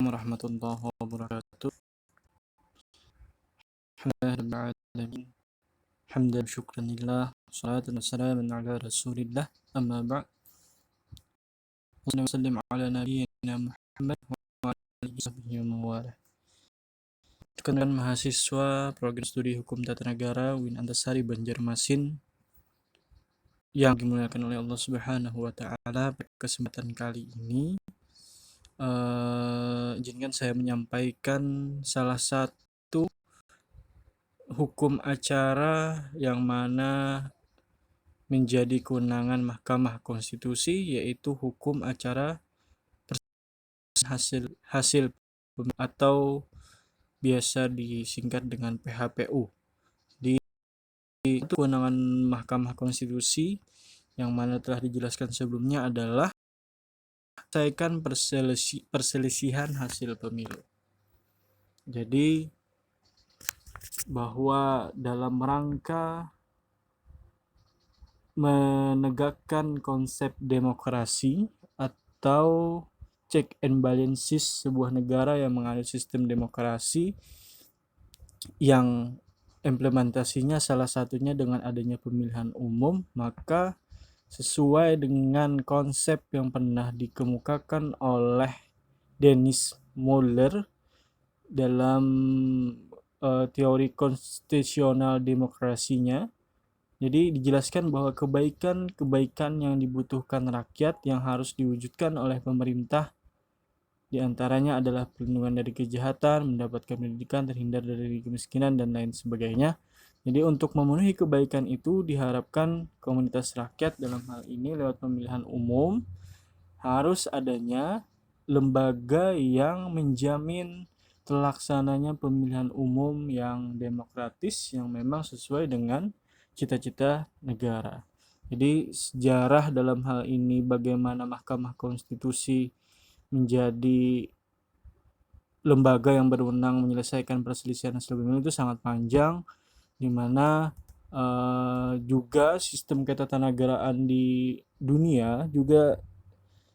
warahmatullahi wabarakatuh. Alhamdulillahirrahmanirrahim. Hamdan syukran lillah. Salatu wassalamu ala rasulillah. Amma ba'd. Wassalamu ala nabiyyina Muhammad wa alihi wa mawalah. Rekan mahasiswa program studi hukum tata negara UIN Antasari Banjarmasin yang dimuliakan oleh Allah Subhanahu wa taala, pada kesempatan kali ini izinkan saya menyampaikan salah satu hukum acara yang mana menjadi kewenangan Mahkamah Konstitusi, yaitu hukum acara hasil atau biasa disingkat dengan PHPU. Itu kewenangan Mahkamah Konstitusi yang mana telah dijelaskan sebelumnya adalah menyelesaikan perselisihan hasil pemilu. Jadi bahwa dalam rangka menegakkan konsep demokrasi atau check and balances sebuah negara yang menganut sistem demokrasi, yang implementasinya salah satunya dengan adanya pemilihan umum, maka sesuai dengan konsep yang pernah dikemukakan oleh Dennis Muller dalam teori konstitusional demokrasinya. Jadi dijelaskan bahwa kebaikan yang dibutuhkan rakyat yang harus diwujudkan oleh pemerintah diantaranya adalah perlindungan dari kejahatan, mendapatkan pendidikan, terhindar dari kemiskinan, dan lain sebagainya. Jadi untuk memenuhi kebaikan itu diharapkan komunitas rakyat dalam hal ini lewat pemilihan umum harus adanya lembaga yang menjamin terlaksananya pemilihan umum yang demokratis, yang memang sesuai dengan cita-cita negara. Jadi sejarah dalam hal ini bagaimana Mahkamah Konstitusi menjadi lembaga yang berwenang menyelesaikan perselisihan hasil pemilu itu sangat panjang, di mana juga sistem ketatanegaraan di dunia juga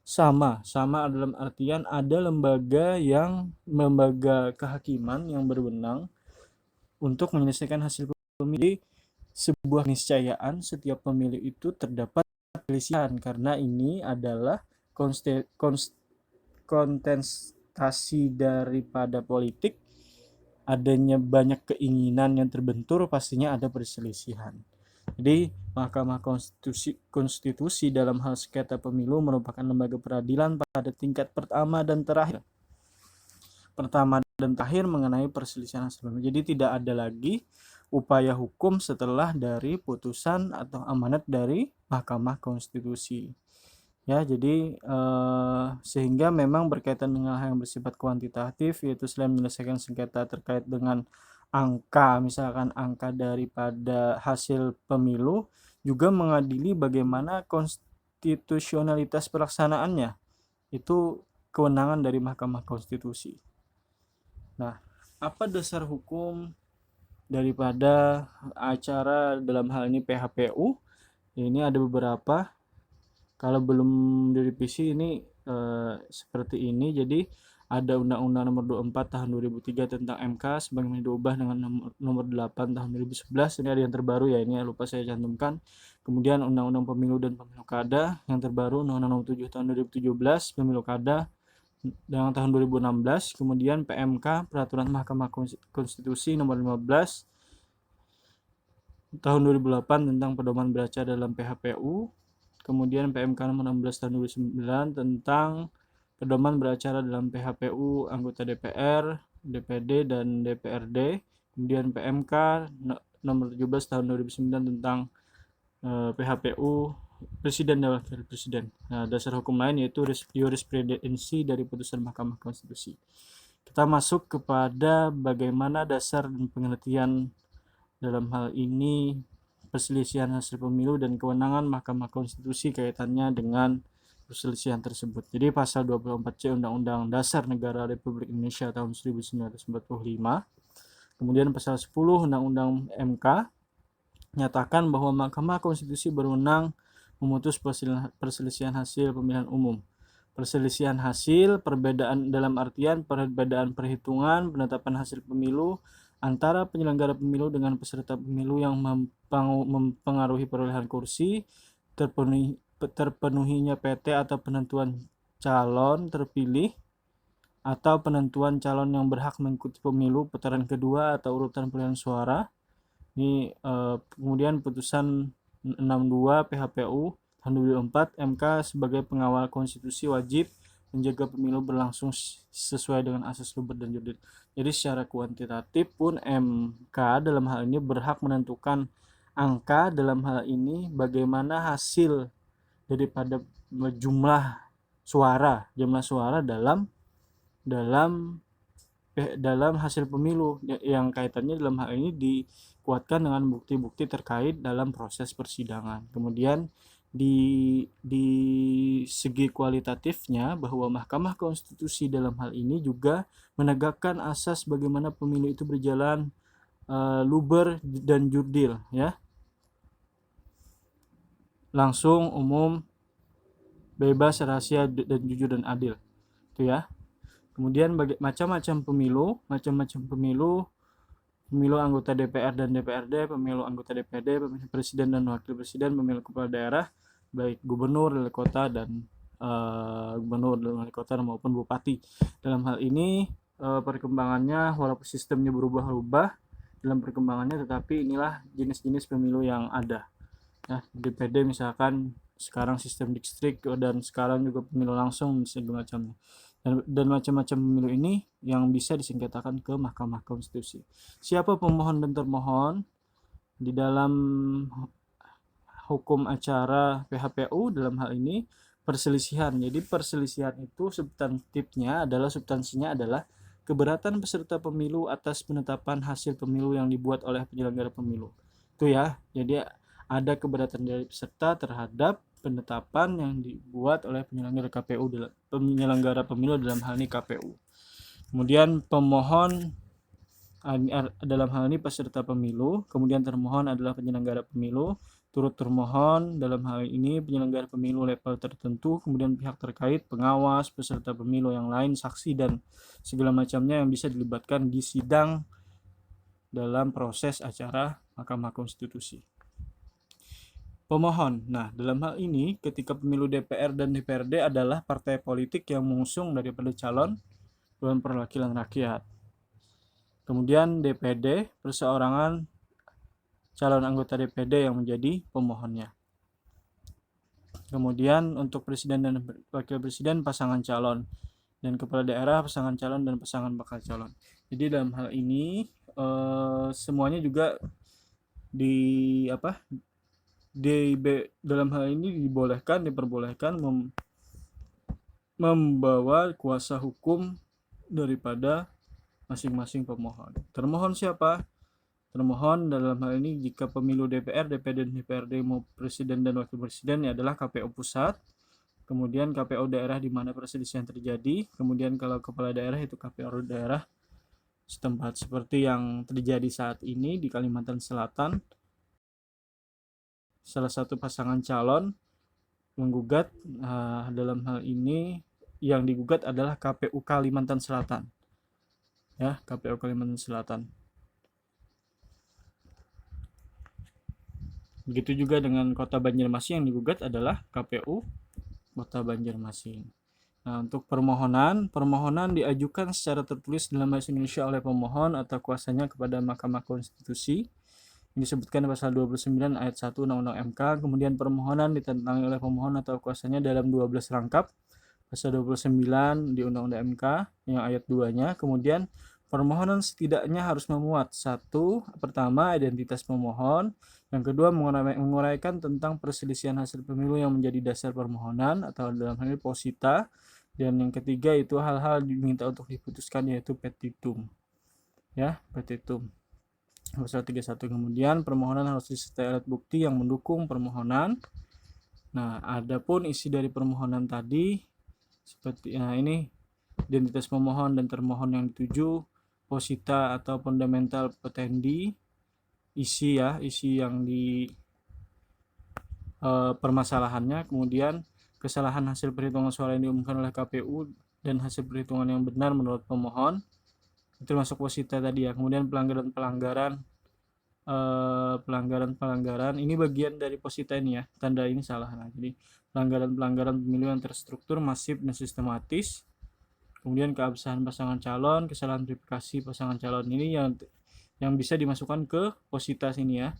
sama dalam artian ada lembaga kehakiman yang berwenang untuk menyelesaikan hasil pemilu. Sebuah niscayaan setiap pemilu itu terdapat perselisihan, karena ini adalah kontestasi daripada politik. Adanya banyak keinginan yang terbentur, pastinya ada perselisihan. Jadi Mahkamah Konstitusi dalam hal sengketa pemilu merupakan lembaga peradilan pada tingkat pertama dan terakhir mengenai perselisihan hasil pemilu. Jadi tidak ada lagi upaya hukum setelah dari putusan atau amanat dari Mahkamah Konstitusi. Ya, jadi sehingga memang berkaitan dengan hal yang bersifat kuantitatif, yaitu selain menyelesaikan sengketa terkait dengan angka, misalkan angka daripada hasil pemilu, juga mengadili bagaimana konstitusionalitas pelaksanaannya. Itu kewenangan dari Mahkamah Konstitusi. Nah, apa dasar hukum daripada acara dalam hal ini PHPU? Ini ada beberapa. Kalau belum direvisi ini seperti ini. Jadi ada Undang-Undang Nomor 24 Tahun 2003 tentang MK sebagaimana diubah dengan Nomor 8 Tahun 2011. Ini ada yang terbaru ya, ini lupa saya cantumkan. Kemudian Undang-Undang Pemilu dan Pemilu Kada yang terbaru, Undang-Undang Nomor 7 Tahun 2017 Pemilu Kada dengan tahun 2016. Kemudian PMK Peraturan Mahkamah Konstitusi Nomor 15 Tahun 2008 tentang pedoman beracara dalam PHPU. Kemudian PMK Nomor 16 Tahun 2009 tentang pedoman beracara dalam PHPU anggota DPR, DPD, dan DPRD. Kemudian PMK Nomor 17 Tahun 2009 tentang PHPU Presiden dan Wakil Presiden. Nah, dasar hukum lain yaitu jurisprudensi dari putusan Mahkamah Konstitusi. Kita masuk kepada bagaimana dasar dan pengertian dalam hal ini perselisihan hasil pemilu dan kewenangan Mahkamah Konstitusi kaitannya dengan perselisihan tersebut. Jadi pasal 24C Undang-Undang Dasar Negara Republik Indonesia tahun 1945. Kemudian pasal 10 Undang-Undang MK nyatakan bahwa Mahkamah Konstitusi berwenang memutus perselisihan hasil pemilihan umum. Perselisihan hasil, perbedaan dalam artian perbedaan perhitungan penetapan hasil pemilu antara penyelenggara pemilu dengan peserta pemilu yang mempengaruhi perolehan kursi, terpenuhinya PT atau penentuan calon terpilih atau penentuan calon yang berhak mengikuti pemilu putaran kedua atau urutan perolehan suara. Ini kemudian putusan 62 PHPU tahun 2004, MK sebagai pengawal konstitusi wajib menjaga pemilu berlangsung sesuai dengan asas luber dan jurdil. Jadi secara kuantitatif pun MK dalam hal ini berhak menentukan angka dalam hal ini bagaimana hasil daripada jumlah suara dalam hasil pemilu yang kaitannya dalam hal ini dikuatkan dengan bukti-bukti terkait dalam proses persidangan. Kemudian di segi kualitatifnya bahwa Mahkamah Konstitusi dalam hal ini juga menegakkan asas bagaimana pemilu itu berjalan luber dan jurdil, ya, langsung, umum, bebas, rahasia, dan jujur dan adil, itu ya. Kemudian macam-macam pemilu anggota DPR dan DPRD, pemilu anggota DPD, pemilu presiden dan wakil presiden, pemilu kepala daerah, baik gubernur, wali kota dan wali kota maupun bupati. Dalam hal ini perkembangannya walaupun sistemnya berubah-ubah dalam perkembangannya, tetapi inilah jenis-jenis pemilu yang ada. Ya, DPD misalkan sekarang sistem distrik dan sekarang juga pemilu langsung segala macamnya. Dan macam-macam pemilu ini yang bisa disengketakan ke Mahkamah Konstitusi. Siapa pemohon dan termohon di dalam hukum acara PHPU dalam hal ini perselisihan. Jadi perselisihan itu substansinya adalah keberatan peserta pemilu atas penetapan hasil pemilu yang dibuat oleh penyelenggara pemilu. Itu ya. Jadi ada keberatan dari peserta terhadap penetapan yang dibuat oleh penyelenggara pemilu dalam hal ini KPU. Kemudian pemohon dalam hal ini peserta pemilu, kemudian termohon adalah penyelenggara pemilu, turut termohon dalam hal ini penyelenggara pemilu level tertentu, kemudian pihak terkait, pengawas, peserta pemilu yang lain, saksi dan segala macamnya yang bisa dilibatkan di sidang dalam proses acara Mahkamah Konstitusi. Pemohon. Nah, dalam hal ini ketika pemilu DPR dan DPRD adalah partai politik yang mengusung daripada calon Dewan Perwakilan Rakyat. Kemudian DPD, perseorangan calon anggota DPD yang menjadi pemohonnya. Kemudian untuk presiden dan wakil presiden pasangan calon, dan kepala daerah pasangan calon dan pasangan bakal calon. Jadi dalam hal ini semuanya juga dalam hal ini diperbolehkan membawa kuasa hukum daripada masing-masing pemohon. Termohon siapa? Termohon dalam hal ini jika pemilu DPR, DPD, dan DPRD mau presiden dan wakil presiden adalah KPU pusat, kemudian KPU daerah di mana perselisihan terjadi, kemudian kalau kepala daerah itu KPU daerah setempat, seperti yang terjadi saat ini di Kalimantan Selatan. Salah satu pasangan calon menggugat, dalam hal ini yang digugat adalah KPU Kalimantan Selatan, ya, KPU Kalimantan Selatan. Begitu juga dengan Kota Banjarmasin, yang digugat adalah KPU Kota Banjarmasin. Nah, untuk permohonan diajukan secara tertulis dalam bahasa Indonesia oleh pemohon atau kuasanya kepada Mahkamah Konstitusi. Ini disebutkan pasal 29 ayat 1 Undang-Undang MK. Kemudian permohonan ditantangi oleh pemohon atau kuasanya dalam 12 rangkap. Pasal 29 di Undang-Undang MK yang ayat 2-nya. Kemudian permohonan setidaknya harus memuat pertama identitas pemohon, yang kedua menguraikan tentang perselisihan hasil pemilu yang menjadi dasar permohonan atau dalam hal ini posita, dan yang ketiga itu hal-hal diminta untuk diputuskan yaitu petitum, ya, petitum. Pasal 31. Kemudian permohonan harus disertai alat bukti yang mendukung permohonan. Nah, adapun isi dari permohonan tadi seperti ini identitas pemohon dan termohon yang dituju, posita atau fundamental petendi, isi yang di permasalahannya, kemudian kesalahan hasil perhitungan suara yang diumumkan oleh KPU dan hasil perhitungan yang benar menurut pemohon, itu termasuk posita tadi ya. Kemudian pelanggaran ini bagian dari posita ini ya, tanda ini salah. Nah, jadi pelanggaran pemilu yang terstruktur, masif dan sistematis. Kemudian keabsahan pasangan calon, kesalahan verifikasi pasangan calon ini yang bisa dimasukkan ke posita sini ya.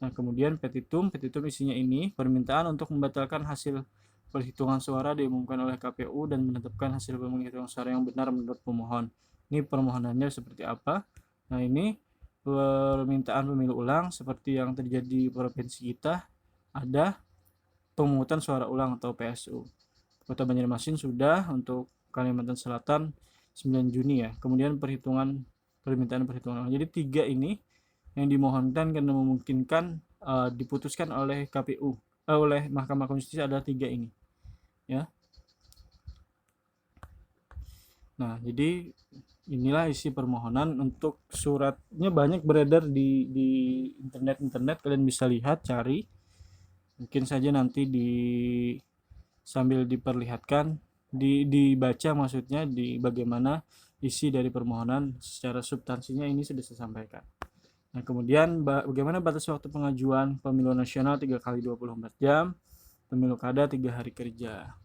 Nah, kemudian petitum isinya ini permintaan untuk membatalkan hasil perhitungan suara diumumkan oleh KPU dan menetapkan hasil penghitungan suara yang benar menurut pemohon. Ini permohonannya seperti apa? Nah, ini permintaan pemilu ulang seperti yang terjadi di provinsi kita, ada pemungutan suara ulang atau PSU. Kota Banjarmasin sudah, untuk Kalimantan Selatan 9 Juni ya. Kemudian permintaan perhitungan ulang. Jadi 3 ini yang dimohonkan karena memungkinkan diputuskan oleh KPU, oleh Mahkamah Konstitusi adalah 3 ini ya. Nah, jadi inilah isi permohonan. Untuk suratnya banyak beredar di internet, kalian bisa lihat, cari. Mungkin saja nanti sambil diperlihatkan, dibaca maksudnya, di bagaimana isi dari permohonan secara substansinya ini sudah saya sampaikan. Nah, kemudian bagaimana batas waktu pengajuan pemilu nasional 3 kali 24 jam, pemilu kada 3 hari kerja.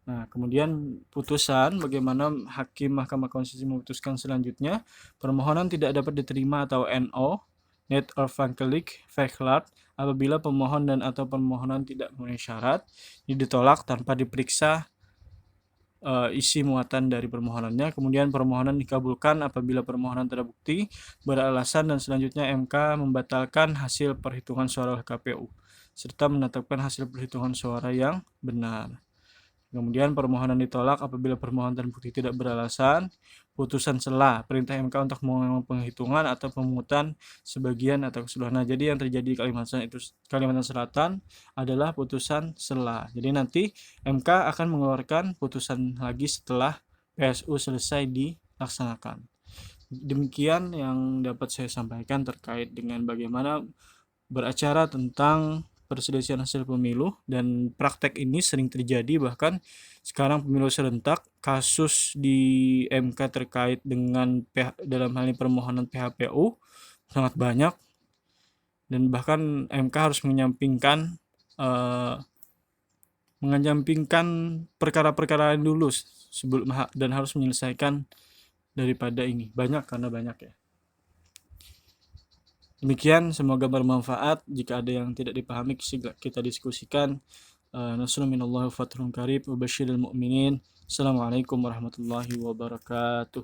Nah, kemudian putusan, bagaimana hakim Mahkamah Konstitusi memutuskan selanjutnya, permohonan tidak dapat diterima atau NO, net orphankelik faklat, apabila pemohon dan atau permohonan tidak memenuhi syarat, ditolak tanpa diperiksa isi muatan dari permohonannya. Kemudian permohonan dikabulkan apabila permohonan terbukti beralasan, dan selanjutnya MK membatalkan hasil perhitungan suara oleh KPU serta menetapkan hasil perhitungan suara yang benar. Kemudian permohonan ditolak apabila permohonan terbukti tidak beralasan, putusan sela, perintah MK untuk mengulang penghitungan atau pemungutan sebagian atau keseluruhan. Nah, jadi yang terjadi di Kalimantan Selatan adalah putusan sela. Jadi nanti MK akan mengeluarkan putusan lagi setelah PSU selesai dilaksanakan. Demikian yang dapat saya sampaikan terkait dengan bagaimana beracara tentang perselisihan hasil pemilu, dan praktek ini sering terjadi. Bahkan sekarang pemilu serentak, kasus di MK terkait dengan dalam hal ini permohonan PHPU sangat banyak, dan bahkan MK harus menyampingkan perkara-perkara dulu sebelum, dan harus menyelesaikan daripada ini karena banyak ya. Demikian, semoga bermanfaat. Jika ada yang tidak dipahami, kita diskusikan. Nasrun minallahi wa fathun qarib wa basyiril mu'minin. Assalamualaikum warahmatullahi wabarakatuh.